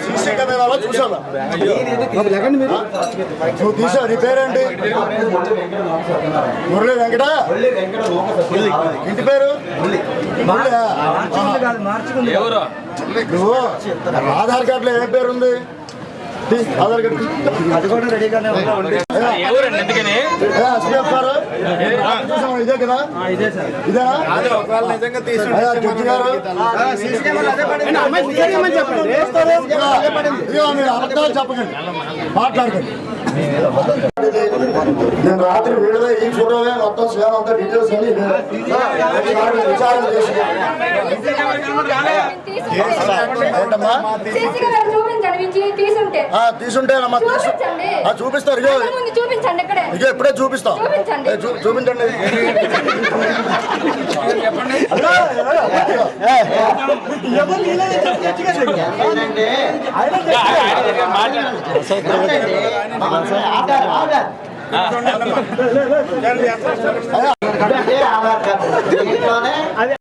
CC కెమెరాలో చూసాను. నువ్వు తీసావు. నీ పేరేంటి? మురళీ వెంకట. ఇంటి పేరు నువ్వు ఆధార్ కార్డులో ఏ పేరు ఉంది? ఆధార్ కార్డు అది కూడా రెడీగానే ఇదే కదా? ఇదేనా? జడ్జి గారు మీరు అబద్ధాలు చెప్పకండి, మాట్లాడకండి. నేను రాత్రి వీడియో ఈ ఫోటోలే మొత్తం సేవ అంతా డీటెయిల్స్ అన్ని విచారణ చేసి తీసుంటేనమ్మా చూపిస్తారు. ఇక ఎప్పుడే చూపిస్తాం. చూపించండి. ఆధార్ కార్డు